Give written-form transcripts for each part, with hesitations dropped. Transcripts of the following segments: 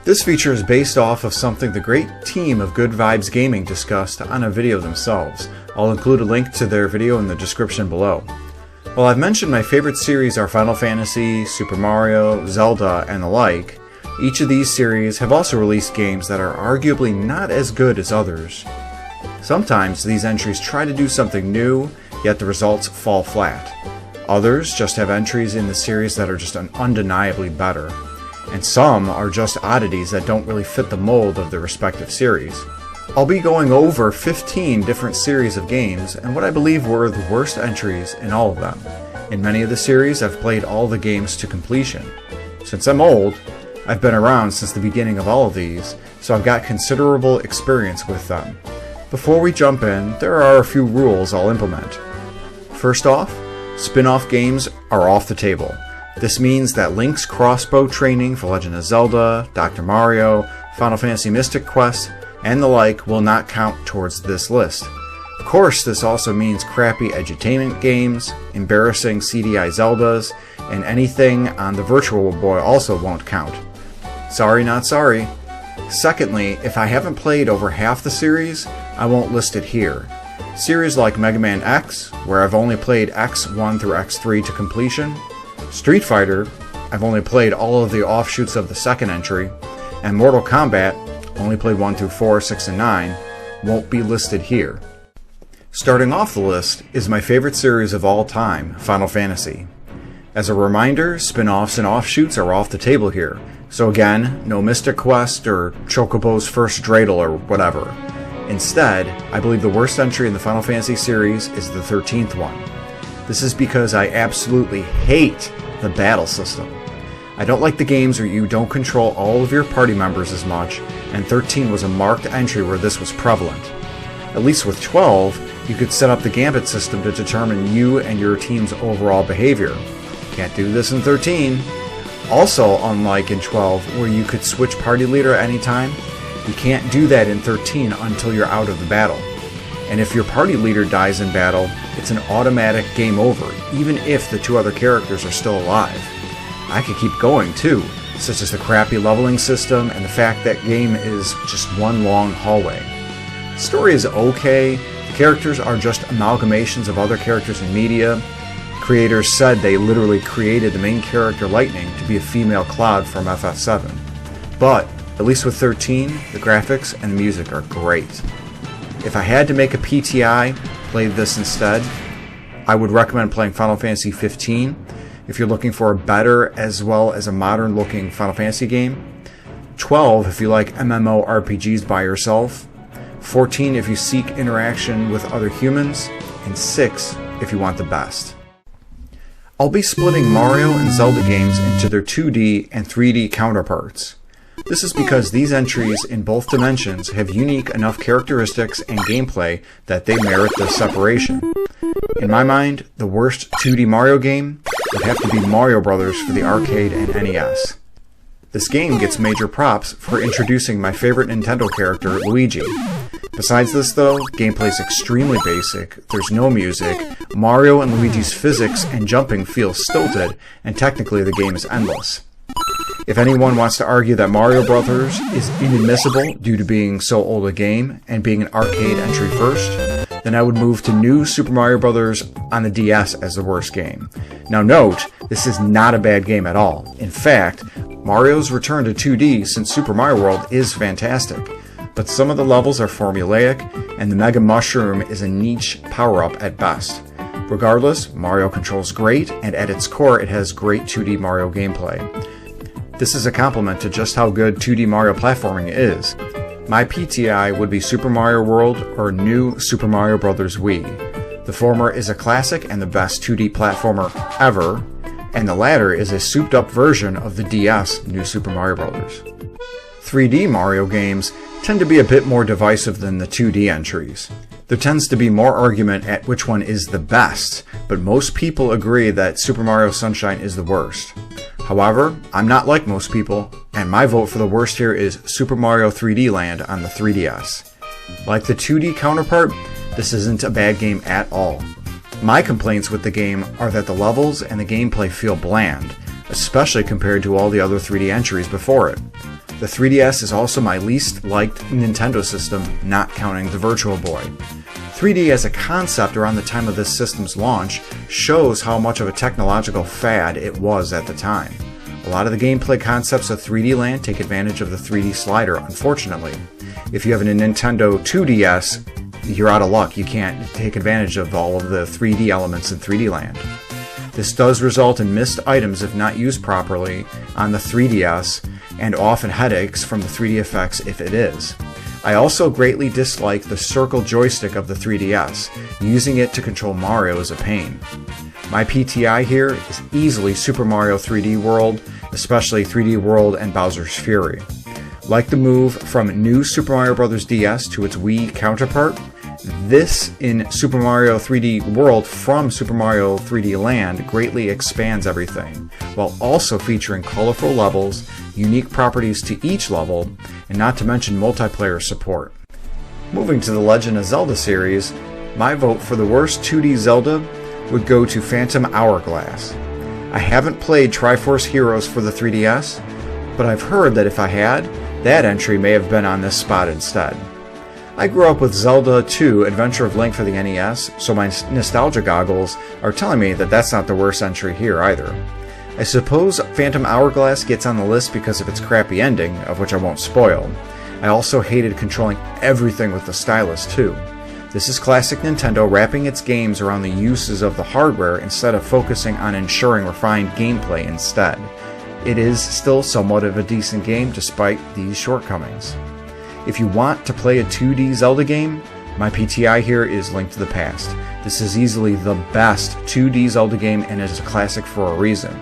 This feature is based off of something the great team of Good Vibes Gaming discussed on a video themselves. I'll include a link to their video in the description below. While I've mentioned my favorite series are Final Fantasy, Super Mario, Zelda, and the like, each of these series have also released games that are arguably not as good as others. Sometimes these entries try to do something new, yet the results fall flat. Others just have entries in the series that are just undeniably better. And some are just oddities that don't really fit the mold of their respective series. I'll be going over 15 different series of games and what I believe were the worst entries in all of them. In many of the series, I've played all the games to completion. Since I'm old, I've been around since the beginning of all of these, so I've got considerable experience with them. Before we jump in, there are a few rules I'll implement. First off, spin-off games are off the table. This means that Link's crossbow training for Legend of Zelda, Dr. Mario, Final Fantasy Mystic Quest, and the like will not count towards this list. Of course, this also means crappy edutainment games, embarrassing CDI Zeldas, and anything on the Virtual Boy also won't count. Sorry, not sorry. Secondly, if I haven't played over half the series, I won't list it here. Series like Mega Man X, where I've only played X1 through X3 to completion, Street Fighter, I've only played all of the offshoots of the second entry, and Mortal Kombat, only played 1 through 4, 6, and 9, won't be listed here. Starting off the list is my favorite series of all time, Final Fantasy. As a reminder, spin-offs and offshoots are off the table here, so again, no Mystic Quest or Chocobo's First Dreidel or whatever. Instead, I believe the worst entry in the Final Fantasy series is the 13th one. This is because I absolutely hate the battle system. I don't like the games where you don't control all of your party members as much, and 13 was a marked entry where this was prevalent. At least with 12, you could set up the gambit system to determine you and your team's overall behavior. Can't do this in 13. Also, unlike in 12, where you could switch party leader at any time, you can't do that in 13 until you're out of the battle. And if your party leader dies in battle, it's an automatic game over, even if the two other characters are still alive. I could keep going too, such as the crappy leveling system and the fact that game is just one long hallway. The story is okay, the characters are just amalgamations of other characters in media. Creators said they literally created the main character Lightning to be a female Cloud from FF7. But, at least with 13, the graphics and the music are great. If I had to make a PTI, play this instead, I would recommend playing Final Fantasy 15 if you're looking for a better as well as a modern looking Final Fantasy game, 12 if you like MMORPGs by yourself, 14 if you seek interaction with other humans, and 6 if you want the best. I'll be splitting Mario and Zelda games into their 2D and 3D counterparts. This is because these entries in both dimensions have unique enough characteristics and gameplay that they merit this separation. In my mind, the worst 2D Mario game would have to be Mario Bros. For the arcade and NES. This game gets major props for introducing my favorite Nintendo character, Luigi. Besides this though, gameplay is extremely basic, there's no music, Mario and Luigi's physics and jumping feel stilted, and technically the game is endless. If anyone wants to argue that Mario Bros. Is inadmissible due to being so old a game and being an arcade entry first, then I would move to New Super Mario Bros. On the DS as the worst game. Now note, this is not a bad game at all. In fact, Mario's return to 2D since Super Mario World is fantastic, but some of the levels are formulaic, and the Mega Mushroom is a niche power-up at best. Regardless, Mario controls great, and at its core it has great 2D Mario gameplay. This is a compliment to just how good 2D Mario platforming is. My PTI would be Super Mario World or New Super Mario Bros. Wii. The former is a classic and the best 2D platformer ever, and the latter is a souped-up version of the DS New Super Mario Bros. 3D Mario games tend to be a bit more divisive than the 2D entries. There tends to be more argument at which one is the best, but most people agree that Super Mario Sunshine is the worst. However, I'm not like most people, and my vote for the worst here is Super Mario 3D Land on the 3DS. Like the 2D counterpart, this isn't a bad game at all. My complaints with the game are that the levels and the gameplay feel bland, especially compared to all the other 3D entries before it. The 3DS is also my least liked Nintendo system, not counting the Virtual Boy. 3D as a concept around the time of this system's launch shows how much of a technological fad it was at the time. A lot of the gameplay concepts of 3D Land take advantage of the 3D slider, unfortunately. If you have a Nintendo 2DS, you're out of luck. You can't take advantage of all of the 3D elements in 3D Land. This does result in missed items if not used properly on the 3DS, and often headaches from the 3D effects if it is. I also greatly dislike the circle joystick of the 3DS. Using it to control Mario is a pain. My PTI here is easily Super Mario 3D World, especially 3D World and Bowser's Fury. Like the move from New Super Mario Bros. DS to its Wii counterpart, this in Super Mario 3D World from Super Mario 3D Land greatly expands everything, while also featuring colorful levels, unique properties to each level, and not to mention multiplayer support. Moving to the Legend of Zelda series, my vote for the worst 2D Zelda would go to Phantom Hourglass. I haven't played Triforce Heroes for the 3DS, but I've heard that if I had, that entry may have been on this spot instead. I grew up with Zelda 2 Adventure of Link for the NES, so my nostalgia goggles are telling me that that's not the worst entry here either. I suppose Phantom Hourglass gets on the list because of its crappy ending, of which I won't spoil. I also hated controlling everything with the stylus too. This is classic Nintendo wrapping its games around the uses of the hardware instead of focusing on ensuring refined gameplay instead. It is still somewhat of a decent game despite these shortcomings. If you want to play a 2D Zelda game, my PTI here is Link to the Past. This is easily the best 2D Zelda game and it is a classic for a reason.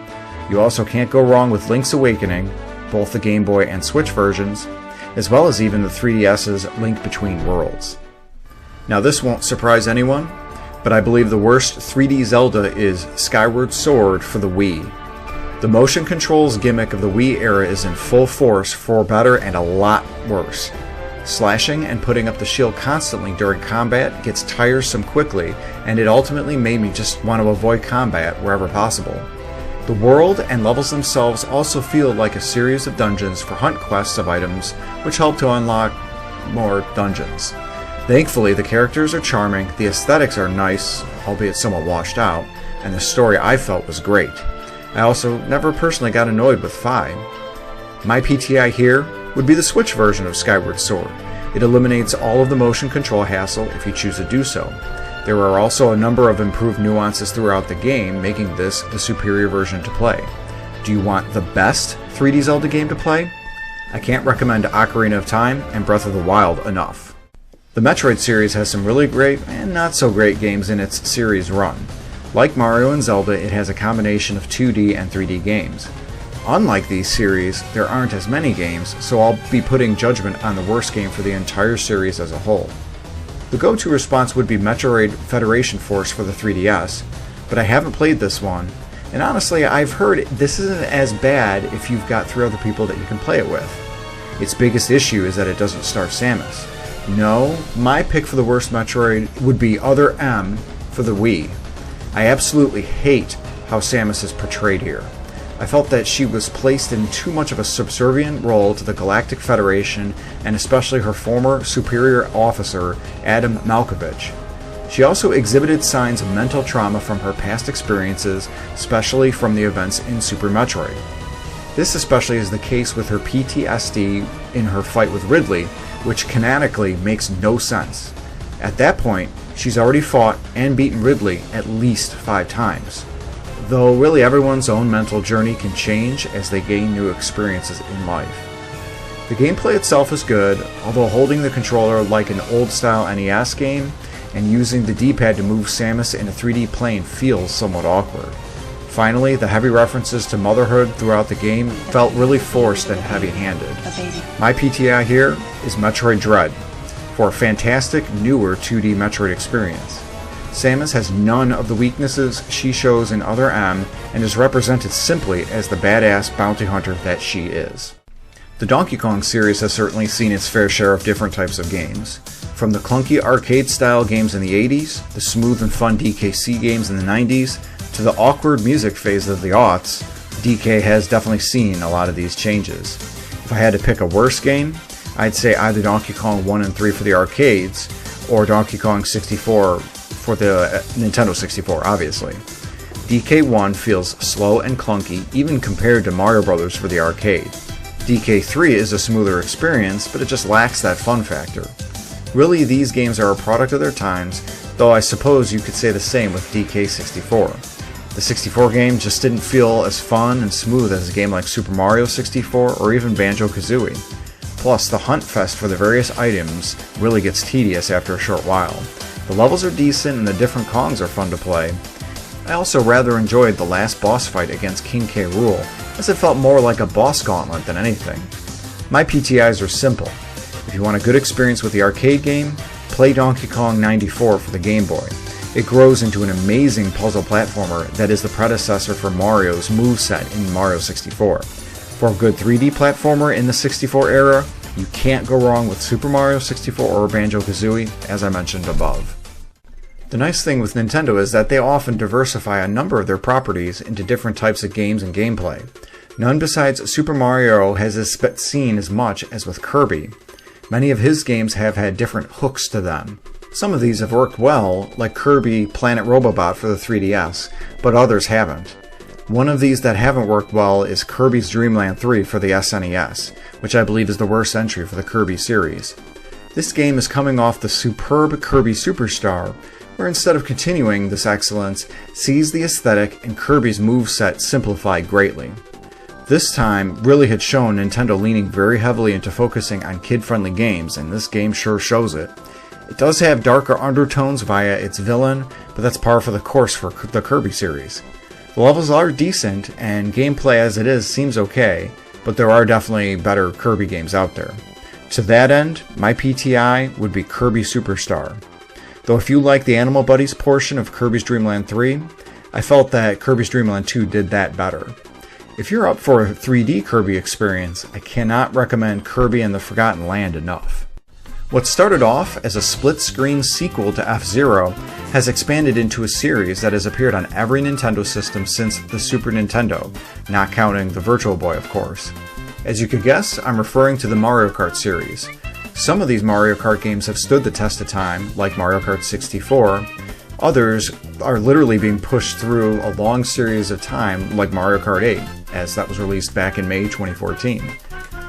You also can't go wrong with Lynx Awakening, both the Game Boy and Switch versions, as well as even the 3DS's Link Between Worlds. Now this won't surprise anyone, but I believe the worst 3D Zelda is Skyward Sword for the Wii. The motion controls gimmick of the Wii era is in full force for better and a lot worse. Slashing and putting up the shield constantly during combat gets tiresome quickly, and it ultimately made me just want to avoid combat wherever possible. The world and levels themselves also feel like a series of dungeons for hunt quests of items, which help to unlock more dungeons. Thankfully, the characters are charming, the aesthetics are nice, albeit somewhat washed out, and the story I felt was great. I also never personally got annoyed with Fi. My PTI here would be the Switch version of Skyward Sword. It eliminates all of the motion control hassle if you choose to do so. There are also a number of improved nuances throughout the game, making this the superior version to play. Do you want the best 3D Zelda game to play? I can't recommend Ocarina of Time and Breath of the Wild enough. The Metroid series has some really great and not so great games in its series run. Like Mario and Zelda, it has a combination of 2D and 3D games. Unlike these series, there aren't as many games, so I'll be putting judgment on the worst game for the entire series as a whole. The go-to response would be Metroid Federation Force for the 3DS, but I haven't played this one, and honestly I've heard this isn't as bad if you've got 3 other people that you can play it with. Its biggest issue is that it doesn't start Samus. No, my pick for the worst Metroid would be Other M for the Wii. I absolutely hate how Samus is portrayed here. I felt that she was placed in too much of a subservient role to the Galactic Federation and especially her former superior officer, Adam Malkovich. She also exhibited signs of mental trauma from her past experiences, especially from the events in Super Metroid. This especially is the case with her PTSD in her fight with Ridley, which canonically makes no sense. At that point, she's already fought and beaten Ridley at least 5 times. Though really everyone's own mental journey can change as they gain new experiences in life. The gameplay itself is good, although holding the controller like an old-style NES game and using the D-pad to move Samus in a 3D plane feels somewhat awkward. Finally, the heavy references to motherhood throughout the game felt really forced and heavy-handed. My PTI here is Metroid Dread, for a fantastic, newer 2D Metroid experience. Samus has none of the weaknesses she shows in Other M and is represented simply as the badass bounty hunter that she is. The Donkey Kong series has certainly seen its fair share of different types of games. From the clunky arcade-style games in the 80s, the smooth and fun DKC games in the 90s, to the awkward music phase of the aughts, DK has definitely seen a lot of these changes. If If I had to pick a worse game, I'd say either Donkey Kong 1 and 3 for the arcades, or Donkey Kong 64 for the Nintendo 64, obviously. DK1 feels slow and clunky even compared to Mario Bros. For the arcade. DK3 is a smoother experience, but it just lacks that fun factor. Really, these games are a product of their times, though I suppose you could say the same with DK64. The 64 game just didn't feel as fun and smooth as a game like Super Mario 64 or even Banjo-Kazooie. Plus, the hunt fest for the various items really gets tedious after a short while. The levels are decent and the different Kongs are fun to play. I also rather enjoyed the last boss fight against King K. Rool, as it felt more like a boss gauntlet than anything. My PTIs are simple. If you want a good experience with the arcade game, play Donkey Kong 94 for the Game Boy. It grows into an amazing puzzle platformer that is the predecessor for Mario's moveset in Mario 64. For a good 3D platformer in the 64 era, you can't go wrong with Super Mario 64 or Banjo-Kazooie, as I mentioned above. The nice thing with Nintendo is that they often diversify a number of their properties into different types of games and gameplay. None besides Super Mario has seen as much as with Kirby. Many of his games have had different hooks to them. Some of these have worked well, like Kirby Planet Robobot for the 3DS, but others haven't. One of these that haven't worked well is Kirby's Dreamland 3 for the SNES, which I believe is the worst entry for the Kirby series. This game is coming off the superb Kirby Superstar, where instead of continuing this excellence, sees the aesthetic and Kirby's moveset simplified greatly. This time really had shown Nintendo leaning very heavily into focusing on kid-friendly games, and this game sure shows it. It does have darker undertones via its villain, but that's par for the course for the Kirby series. The levels are decent, and gameplay as it is seems okay, but there are definitely better Kirby games out there. To that end, my PTI would be Kirby Superstar. Though if you like the Animal Buddies portion of Kirby's Dreamland 3, I felt that Kirby's Dreamland 2 did that better. If you're up for a 3D Kirby experience, I cannot recommend Kirby and the Forgotten Land enough. What started off as a split-screen sequel to F-Zero has expanded into a series that has appeared on every Nintendo system since the Super Nintendo, not counting the Virtual Boy, of course. As you could guess, I'm referring to the Mario Kart series. Some of these Mario Kart games have stood the test of time, like Mario Kart 64. Others are literally being pushed through a long series of time, like Mario Kart 8, as that was released back in May 2014.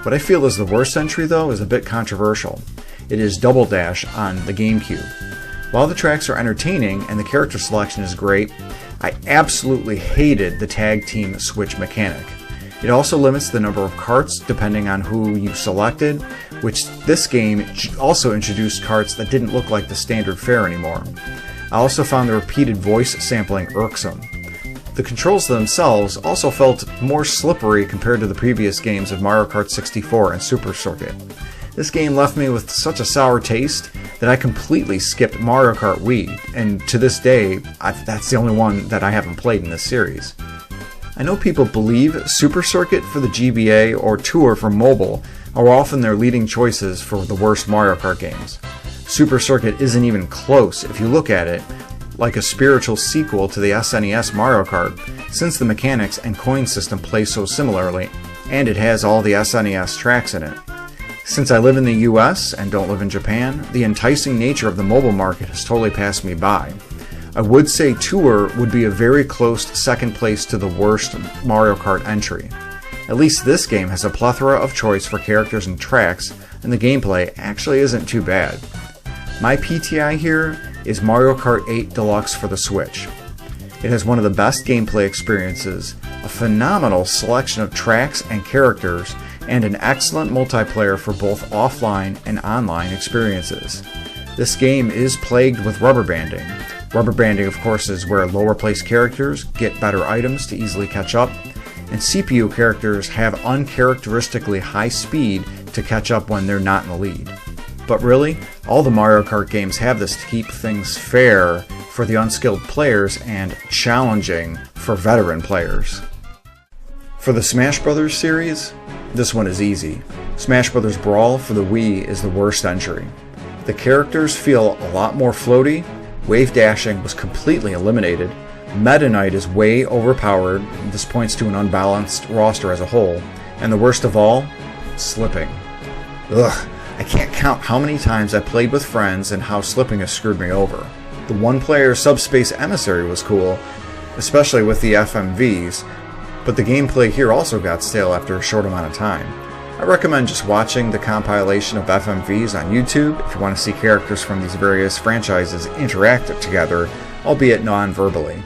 What I feel is the worst entry, though, is a bit controversial. It is Double Dash on the GameCube. While the tracks are entertaining and the character selection is great, I absolutely hated the tag team switch mechanic. It also limits the number of carts depending on who you selected, which this game also introduced carts that didn't look like the standard fare anymore. I also found the repeated voice sampling irksome. The controls themselves also felt more slippery compared to the previous games of Mario Kart 64 and Super Circuit. This game left me with such a sour taste that I completely skipped Mario Kart Wii, and to this day, that's the only one that I haven't played in this series. I know people believe Super Circuit for the GBA or Tour for mobile are often their leading choices for the worst Mario Kart games. Super Circuit isn't even close if you look at it like a spiritual sequel to the SNES Mario Kart, since the mechanics and coin system play so similarly, and it has all the SNES tracks in it. Since I live in the US and don't live in Japan, the enticing nature of the mobile market has totally passed me by. I would say Tour would be a very close second place to the worst Mario Kart entry. At least this game has a plethora of choice for characters and tracks, and the gameplay actually isn't too bad. My PTI here is Mario Kart 8 Deluxe for the Switch. It has one of the best gameplay experiences, a phenomenal selection of tracks and characters, and an excellent multiplayer for both offline and online experiences. This game is plagued with rubber banding. Rubber banding, of course, is where lower placed characters get better items to easily catch up, and CPU characters have uncharacteristically high speed to catch up when they're not in the lead. But really, all the Mario Kart games have this to keep things fair for the unskilled players and challenging for veteran players. For the Smash Bros. Series, this one is easy. Smash Bros. Brawl for the Wii is the worst entry. The characters feel a lot more floaty, wave dashing was completely eliminated, Meta Knight is way overpowered, this points to an unbalanced roster as a whole, and the worst of all, slipping. Ugh, I can't count how many times I played with friends and how slipping has screwed me over. The one-player Subspace Emissary was cool, especially with the FMVs, but the gameplay here also got stale after a short amount of time. I recommend just watching the compilation of FMVs on YouTube if you want to see characters from these various franchises interact together, albeit non-verbally.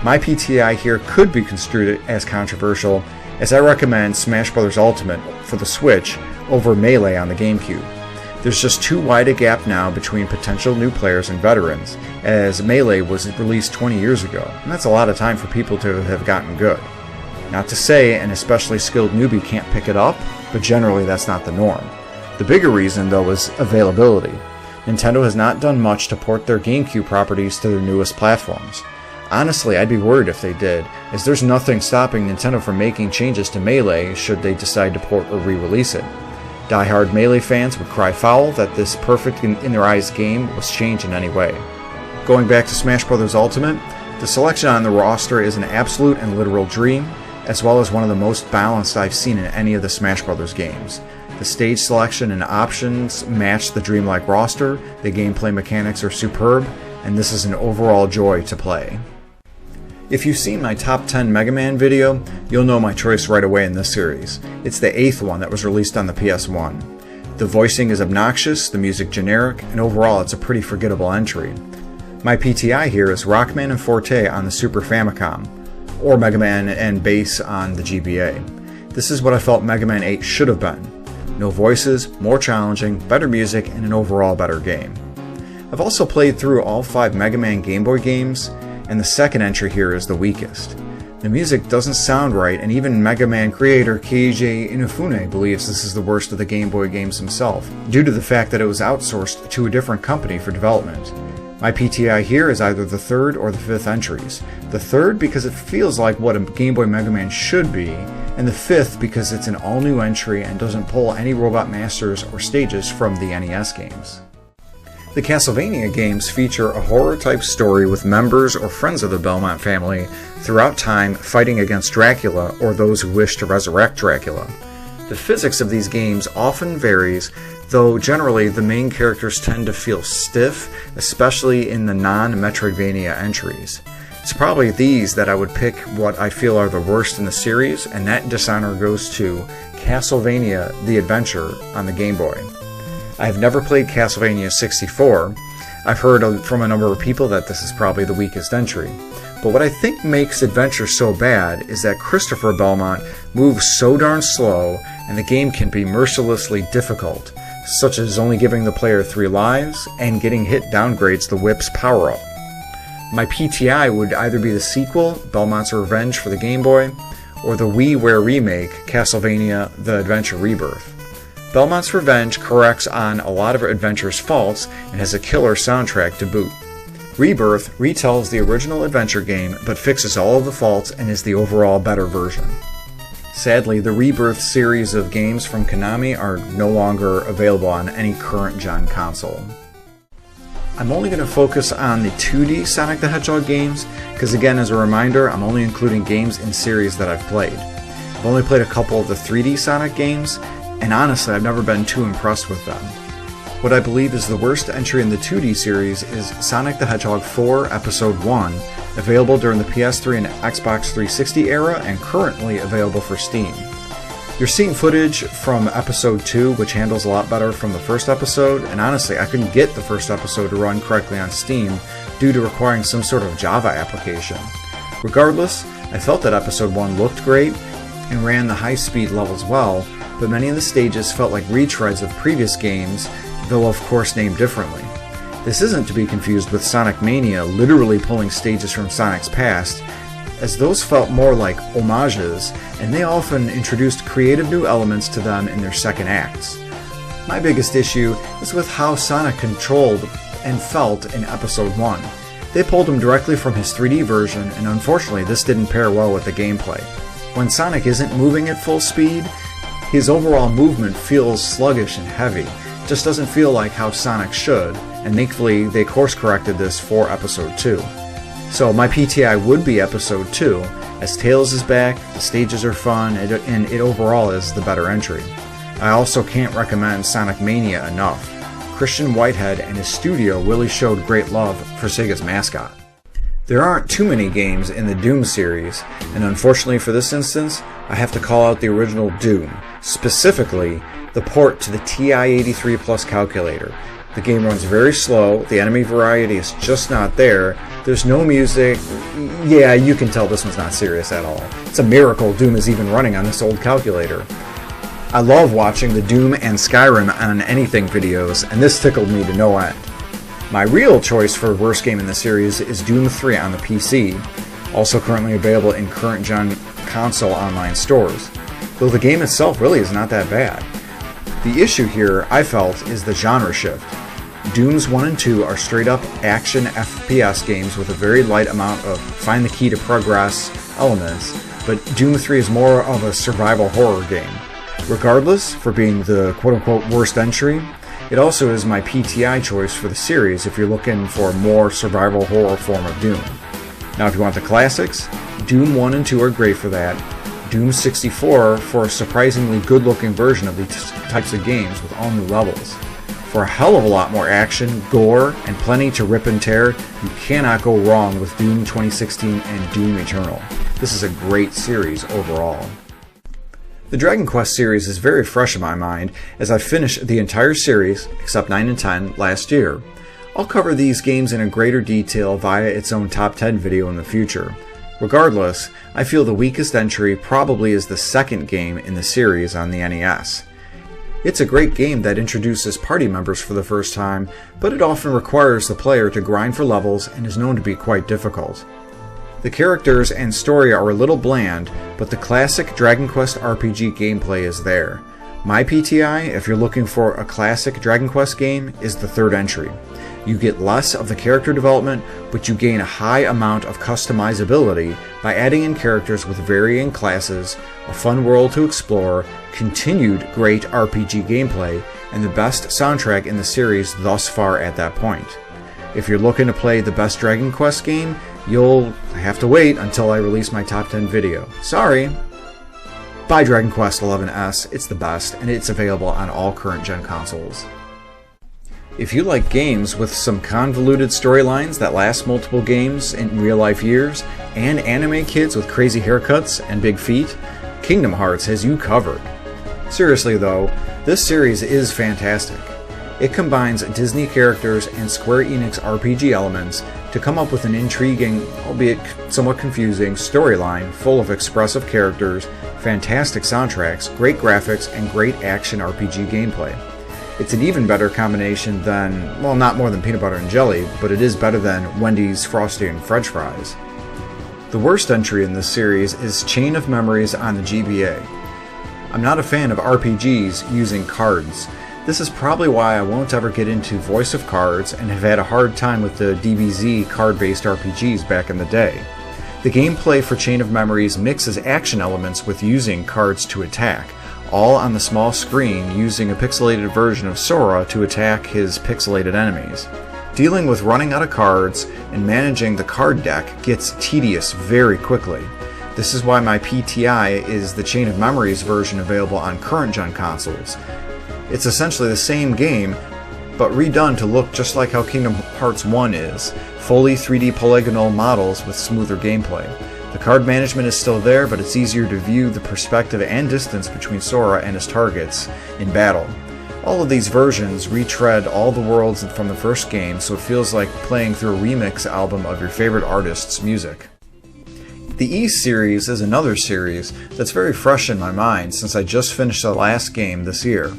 My PTI here could be construed as controversial, as I recommend Smash Bros. Ultimate for the Switch over Melee on the GameCube. There's just too wide a gap now between potential new players and veterans, as Melee was released 20 years ago, and that's a lot of time for people to have gotten good. Not to say an especially skilled newbie can't pick it up, but generally that's not the norm. The bigger reason, though, is availability. Nintendo has not done much to port their GameCube properties to their newest platforms. Honestly, I'd be worried if they did, as there's nothing stopping Nintendo from making changes to Melee should they decide to port or re-release it. Die-hard Melee fans would cry foul that this perfect in their eyes game was changed in any way. Going back to Smash Bros. Ultimate, the selection on the roster is an absolute and literal dream, as well as one of the most balanced I've seen in any of the Smash Bros. Games. The stage selection and options match the dreamlike roster, the gameplay mechanics are superb, and this is an overall joy to play. If you've seen my top 10 Mega Man video, you'll know my choice right away in this series. It's the 8th one that was released on the PS1. The voicing is obnoxious, the music generic, and overall it's a pretty forgettable entry. My PTI here is Rockman and Forte on the Super Famicom, or Mega Man and Bass on the GBA. This is what I felt Mega Man 8 should have been. No voices, more challenging, better music, and an overall better game. I've also played through all 5 Mega Man Game Boy games, and the second entry here is the weakest. The music doesn't sound right, and even Mega Man creator Keiji Inafune believes this is the worst of the Game Boy games himself, due to the fact that it was outsourced to a different company for development. My PTI here is either the 3rd or the 5th entries. The 3rd because it feels like what a Game Boy Mega Man should be, and the 5th because it's an all-new entry and doesn't pull any Robot Masters or stages from the NES games. The Castlevania games feature a horror-type story with members or friends of the Belmont family throughout time fighting against Dracula or those who wish to resurrect Dracula. The physics of these games often varies, though generally the main characters tend to feel stiff, especially in the non-Metroidvania entries. It's probably these that I would pick what I feel are the worst in the series, and that dishonor goes to Castlevania The Adventure on the Game Boy. I have never played Castlevania 64. I've heard from a number of people that this is probably the weakest entry. But what I think makes Adventure so bad is that Christopher Belmont moves so darn slow, and the game can be mercilessly difficult, such as only giving the player 3 lives, and getting hit downgrades the whip's power-up. My PTI would either be the sequel, Belmont's Revenge for the Game Boy, or the WiiWare remake, Castlevania The Adventure Rebirth. Belmont's Revenge corrects on a lot of Adventure's faults and has a killer soundtrack to boot. Rebirth retells the original Adventure game but fixes all of the faults and is the overall better version. Sadly, the Rebirth series of games from Konami are no longer available on any current-gen console. I'm only going to focus on the 2D Sonic the Hedgehog games, because again, as a reminder, I'm only including games in series that I've played. I've only played a couple of the 3D Sonic games, and honestly, I've never been too impressed with them. What I believe is the worst entry in the 2D series is Sonic the Hedgehog 4 Episode 1, available during the PS3 and Xbox 360 era and currently available for Steam. You're seeing footage from Episode 2, which handles a lot better from the first episode, and honestly, I couldn't get the first episode to run correctly on Steam due to requiring some sort of Java application. Regardless, I felt that Episode 1 looked great and ran the high-speed levels well, but many of the stages felt like retreads of previous games, though of course named differently. This isn't to be confused with Sonic Mania literally pulling stages from Sonic's past, as those felt more like homages, and they often introduced creative new elements to them in their second acts. My biggest issue is with how Sonic controlled and felt in Episode 1. They pulled him directly from his 3D version, and unfortunately this didn't pair well with the gameplay. When Sonic isn't moving at full speed, his overall movement feels sluggish and heavy. It just doesn't feel like how Sonic should, and thankfully they course corrected this for Episode 2. So my PTI would be Episode 2, as Tails is back, the stages are fun, and it overall is the better entry. I also can't recommend Sonic Mania enough. Christian Whitehead and his studio really showed great love for Sega's mascot. There aren't too many games in the Doom series, and unfortunately for this instance, I have to call out the original Doom, specifically the port to the TI-83 Plus calculator. The game runs very slow, the enemy variety is just not there, there's no music. Yeah, you can tell this one's not serious at all. It's a miracle Doom is even running on this old calculator. I love watching the Doom and Skyrim on anything videos, and this tickled me to no end. My real choice for worst game in the series is Doom 3 on the PC, also currently available in current-gen console online stores, though the game itself really is not that bad. The issue here, I felt, is the genre shift. Dooms 1 and 2 are straight-up action FPS games with a very light amount of find the key to progress elements, but Doom 3 is more of a survival horror game. Regardless, for being the quote-unquote worst entry, it also is my PTI choice for the series if you're looking for a more survival horror form of Doom. Now if you want the classics, Doom 1 and 2 are great for that, Doom 64 for a surprisingly good-looking version of these types of games with all new levels. For a hell of a lot more action, gore, and plenty to rip and tear, you cannot go wrong with Doom 2016 and Doom Eternal. This is a great series overall. The Dragon Quest series is very fresh in my mind, as I finished the entire series, except 9 and 10, last year. I'll cover these games in a greater detail via its own top 10 video in the future. Regardless, I feel the weakest entry probably is the second game in the series on the NES. It's a great game that introduces party members for the first time, but it often requires the player to grind for levels and is known to be quite difficult. The characters and story are a little bland, but the classic Dragon Quest RPG gameplay is there. My PTI, if you're looking for a classic Dragon Quest game, is the third entry. You get less of the character development, but you gain a high amount of customizability by adding in characters with varying classes, a fun world to explore, continued great RPG gameplay, and the best soundtrack in the series thus far at that point. If you're looking to play the best Dragon Quest game, you'll have to wait until I release my top 10 video. Sorry! Buy Dragon Quest XI's, it's the best, and it's available on all current gen consoles. If you like games with some convoluted storylines that last multiple games in real-life years, and anime kids with crazy haircuts and big feet, Kingdom Hearts has you covered. Seriously though, this series is fantastic. It combines Disney characters and Square Enix RPG elements to come up with an intriguing, albeit somewhat confusing, storyline full of expressive characters, fantastic soundtracks, great graphics, and great action RPG gameplay. It's an even better combination than, well, not more than peanut butter and jelly, but it is better than Wendy's Frosty and French fries. The worst entry in this series is Chain of Memories on the GBA. I'm not a fan of RPGs using cards. This is probably why I won't ever get into Voice of Cards and have had a hard time with the DBZ card-based RPGs back in the day. The gameplay for Chain of Memories mixes action elements with using cards to attack, all on the small screen using a pixelated version of Sora to attack his pixelated enemies. Dealing with running out of cards and managing the card deck gets tedious very quickly. This is why my PTI is the Chain of Memories version available on current-gen consoles. It's essentially the same game, but redone to look just like how Kingdom Hearts 1 is, fully 3D polygonal models with smoother gameplay. The card management is still there, but it's easier to view the perspective and distance between Sora and his targets in battle. All of these versions retread all the worlds from the first game, so it feels like playing through a remix album of your favorite artist's music. The East series is another series that's very fresh in my mind since I just finished the last game this year.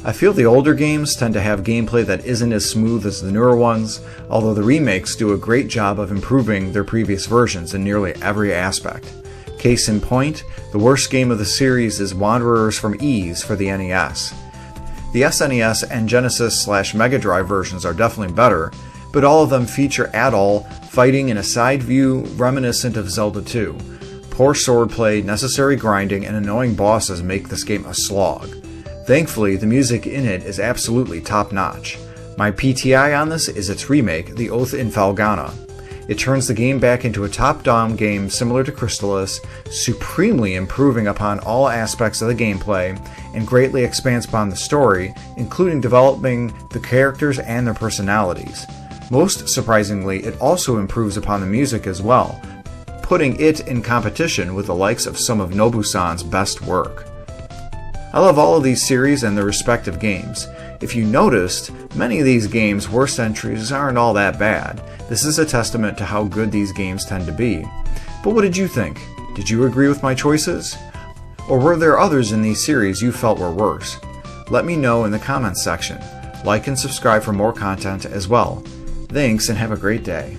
I feel the older games tend to have gameplay that isn't as smooth as the newer ones, although the remakes do a great job of improving their previous versions in nearly every aspect. Case in point, the worst game of the series is Wanderers from Ys for the NES. The SNES and Genesis/Mega Drive versions are definitely better, but all of them feature Adol fighting in a side view reminiscent of Zelda 2. Poor swordplay, necessary grinding, and annoying bosses make this game a slog. Thankfully, the music in it is absolutely top-notch. My PTI on this is its remake, The Oath in Falgana. It turns the game back into a top-down game similar to Crystalis, supremely improving upon all aspects of the gameplay, and greatly expands upon the story, including developing the characters and their personalities. Most surprisingly, it also improves upon the music as well, putting it in competition with the likes of some of Nobu-san's best work. I love all of these series and their respective games. If you noticed, many of these games' worst entries aren't all that bad. This is a testament to how good these games tend to be. But what did you think? Did you agree with my choices? Or were there others in these series you felt were worse? Let me know in the comments section. Like and subscribe for more content as well. Thanks and have a great day.